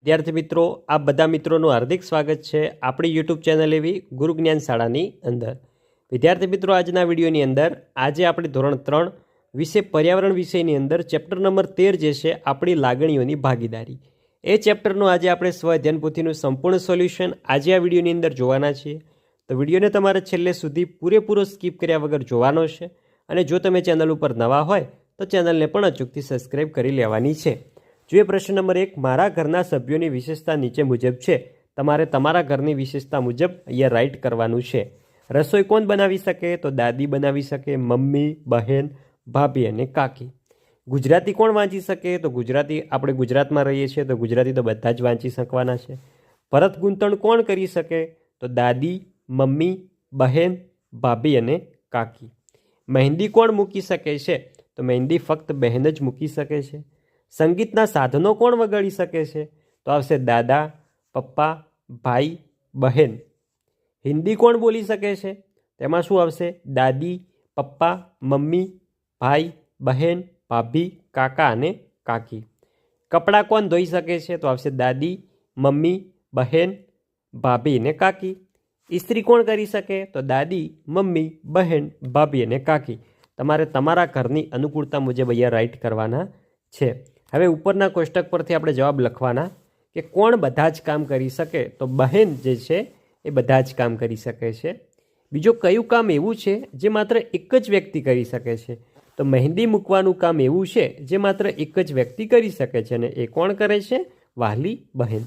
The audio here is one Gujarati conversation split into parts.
વિદ્યાર્થી મિત્રો, આ બધા મિત્રોનું હાર્દિક સ્વાગત છે આપણી યુટ્યુબ ચેનલ એવી ગુરુ જ્ઞાન શાળાની અંદર. વિદ્યાર્થી મિત્રો, આજના વિડીયોની અંદર આજે આપણે ધોરણ 3 વિશે પર્યાવરણ વિષયની અંદર ચેપ્ટર નંબર 13 જે છે આપણી લાગણીઓની ભાગીદારી, એ ચેપ્ટરનું આજે આપણે સ્વઅધ્યયન પોથીનું સંપૂર્ણ સોલ્યુશન આજે આ વિડીયોની અંદર જોવાના છીએ. તો વિડીયોને તમારે છેલ્લે સુધી પૂરેપૂરો સ્કીપ કર્યા વગર જોવાનો છે અને જો તમે ચેનલ ઉપર નવા હોય તો ચેનલને પણ અચૂકથી સબસ્ક્રાઈબ કરી લેવાની છે. જોઈએ પ્રશ્ન નંબર 1, મારા ઘરના સભ્યોની વિશેષતા નીચે મુજબ છે. તમારે તમારા ઘરની વિશેષતા મુજબ અહીંયા રાઇટ કરવાનું છે. રસોઈ કોણ બનાવી શકે? તો દાદી બનાવી શકે, મમ્મી, બહેન, ભાભી અને કાકી. ગુજરાતી કોણ વાંચી શકે? તો ગુજરાતી, આપણે ગુજરાતમાં રહીએ છીએ તો ગુજરાતી તો બધા જ વાંચી શકવાના છે. ભરત ગૂંથણ કોણ કરી શકે? તો દાદી, મમ્મી, બહેન, ભાભી અને કાકી. મહેંદી કોણ મૂકી શકે છે? તો મહેંદી ફક્ત બહેન જ મૂકી શકે છે. સંગીતના સાધનો કોણ વગાડી શકે છે? તો આવશે દાદા, પપ્પા, ભાઈ, બહેન. હિન્દી કોણ બોલી શકે છે? તેમાં શું આવશે? દાદી, પપ્પા, મમ્મી, ભાઈ, બહેન, ભાભી, કાકા અને કાકી. કપડાં કોણ ધોઈ શકે છે? તો આવશે દાદી, મમ્મી, બહેન, ભાભી અને કાકી. ઇસ્ત્રી કોણ કરી શકે? તો દાદી, મમ્મી, બહેન, ભાભી અને કાકી. તમારે તમારા ઘરની અનુકૂળતા મુજબ અહીંયા રાઇટ કરવાના છે. હવે ઉપરના કોષ્ટક પરથી આપણે જવાબ લખવાના કે કોણ બધા જ કામ કરી શકે? તો બહેન જે છે એ બધા જ કામ કરી શકે છે. બીજો કયું કામ એવું છે જે માત્ર એક જ વ્યક્તિ કરી શકે છે? તો મહેંદી મૂકવાનું કામ એવું છે જે માત્ર એક જ વ્યક્તિ કરી શકે છે અને એ કોણ કરે છે? વહાલી બહેન.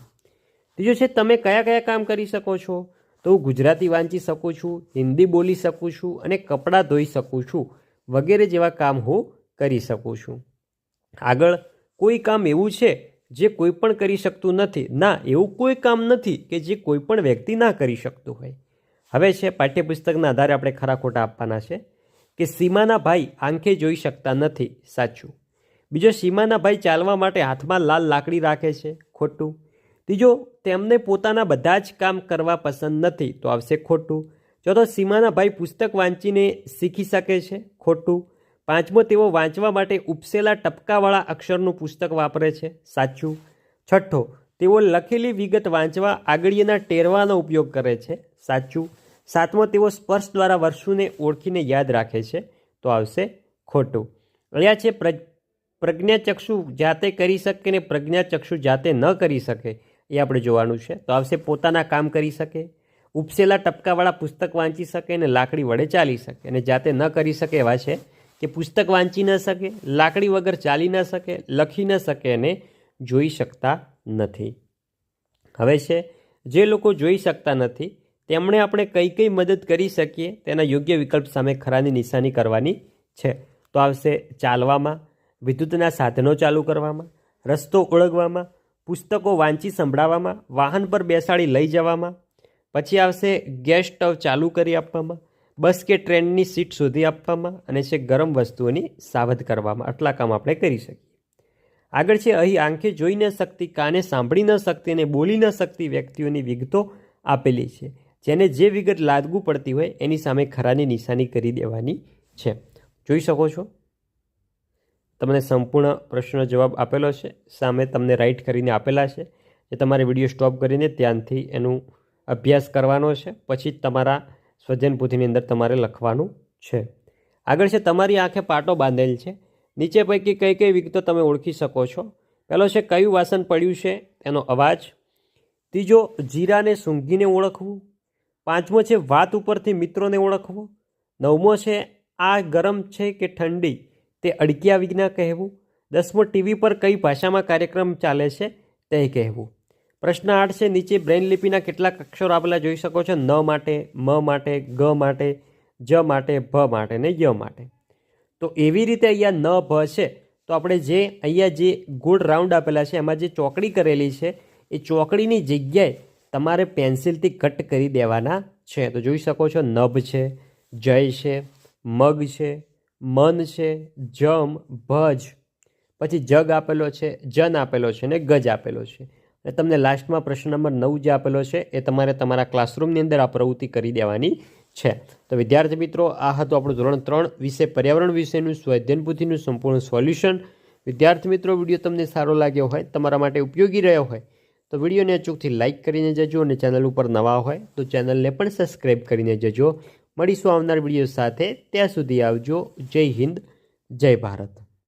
ત્રીજો છે તમે કયા કયા કામ કરી શકો છો? તો હું ગુજરાતી વાંચી શકું છું, હિન્દી બોલી શકું છું અને કપડાં ધોઈ શકું છું વગેરે જેવા કામ હું કરી શકું છું. આગળ, કોઈ કામ એવું છે જે કોઈ પણ કરી શકતું નથી? ના, એવું કોઈ કામ નથી કે જે કોઈ પણ વ્યક્તિ ના કરી શકતું હોય. હવે છે પાઠ્યપુસ્તકના આધારે આપણે ખરા ખોટા આપવાના છે કે સીમાના ભાઈ આંખે જોઈ શકતા નથી, સાચું. બીજો, સીમાના ભાઈ ચાલવા માટે હાથમાં લાલ લાકડી રાખે છે, ખોટું. ત્રીજો, તેમને પોતાના બધા જ કામ કરવા પસંદ નથી, તો આવશે ખોટું. ચોથો, સીમાના ભાઈ પુસ્તક વાંચીને શીખી શકે છે, ખોટું. પાંચમો, તેઓ વાંચવા માટે ઉપસેલા ટપકાવાળા અક્ષરનું પુસ્તક વાપરે છે, સાચું. છઠ્ઠો, તેઓ લખેલી વિગત વાંચવા આગળીના ટેરવાનો ઉપયોગ કરે છે, સાચું. સાતમો, તેઓ સ્પર્શ દ્વારા વસ્તુને ઓળખીને યાદ રાખે છે, તો આવશે ખોટું. અહીંયા છે પ્રજ્ઞાચક્ષુ જાતે કરી શકે ને પ્રજ્ઞાચક્ષુ જાતે ન કરી શકે, એ આપણે જોવાનું છે. તો આવશે પોતાના કામ કરી શકે, ઉપસેલા ટપકાવાળા પુસ્તક વાંચી શકે અને લાકડી વડે ચાલી શકે. અને જાતે ન કરી શકે એવા છે કે પુસ્તક વાંચી ન શકે, લાકડી વગર ચાલી ન શકે, લખી ન શકે અને જોઈ શકતા નથી. હવે છે જે લોકો જોઈ શકતા નથી તેમણે આપણે કઈ કઈ મદદ કરી શકીએ તેના યોગ્ય વિકલ્પ સામે ખરાની નિશાની કરવાની છે. તો આવશે ચાલવામાં, વિદ્યુતના સાધનો ચાલુ કરવામાં, રસ્તો ઓળખવામાં, પુસ્તકો વાંચી સંભળાવવામાં, વાહન પર બેસાડી લઈ જવામાં. પછી આવશે ગેસ સ્ટવ ચાલુ કરી આપવામાં, બસ કે ટ્રેનની સીટ શોધી આપવામાં અને છે ગરમ વસ્તુઓની સાવધ કરવામાં. આટલા કામ આપણે કરી શકીએ. આગળ છે અહીં આંખે જોઈ ન શકતી, કાને સાંભળી ન શકતી અને બોલી ન શકતી વ્યક્તિઓની વિગતો આપેલી છે. જેને જે વિગત લાગુ પડતી હોય એની સામે ખરાની નિશાની કરી દેવાની છે. જોઈ શકો છો તમને સંપૂર્ણ પ્રશ્નનો જવાબ આપેલો છે, સામે તમને રાઇટ કરીને આપેલા છે. જે તમારે વિડીયો સ્ટોપ કરીને ધ્યાનથી એનું અભ્યાસ કરવાનો છે, પછી જ તમારા સ્વઅધ્યયન પોથીની અંદર તમારે લખવાનું છે. આગળ છે તમારી આંખે પાટો બાંધેલ છે, નીચે પૈકી કઈ કઈ વિગતો તમે ઓળખી શકો છો? પહેલો છે કયું વાસણ પડ્યું છે એનો અવાજ. ત્રીજો, જીરાને સૂંઘીને ઓળખવું. પાંચમો છે વાત ઉપરથી મિત્રોને ઓળખવો. નવમો છે આ ગરમ છે કે ઠંડી તે અડક્યા વિના કહેવું. 10મો, ટીવી પર કઈ ભાષામાં કાર્યક્રમ ચાલે છે તે કહેવું. પ્રશ્ન 8 છે નીચે બ્રેઇન લિપિના કેટલાક અક્ષરો આપેલા જોઈ શકો છો? ન માટે, મ માટે, ગ માટે, જ માટે, ભ માટે ને ય માટે. તો એવી રીતે અહીંયા ન ભ છે તો આપણે જે અહીંયા જે ગોળ રાઉન્ડ આપેલા છે એમાં જે ચોકડી કરેલી છે એ ચોકડીની જગ્યાએ તમારે પેન્સિલથી કટ કરી દેવાના છે. તો જોઈ શકો છો નભ છે, જય છે, મગ છે, મન છે, જમ, ભજ, પછી જગ આપેલો છે, જન આપેલો છે અને ગજ આપેલો છે. અને તમને લાસ્ટમાં પ્રશ્ન નંબર 9 જે આપેલો છે એ તમારે તમારા ક્લાસરૂમની અંદર આ પ્રવૃત્તિ કરી દેવાની છે. તો વિદ્યાર્થી મિત્રો, આ હતું આપણું ધોરણ 3 વિશે પર્યાવરણ વિષયનું સ્વઅધ્યયન પોથીનું સંપૂર્ણ સોલ્યુશન. વિદ્યાર્થી મિત્રો, વિડીયો તમને સારો લાગ્યો હોય, તમારા માટે ઉપયોગી રહ્યો હોય તો વિડીયોને અચૂકથી લાઇક કરીને જજો અને ચેનલ ઉપર નવા હોય તો ચેનલને પણ સબસ્ક્રાઈબ કરીને જજો. મળીશું આવનાર વિડીયો સાથે. ત્યાં સુધી આવજો. જય હિન્દ, જય ભારત.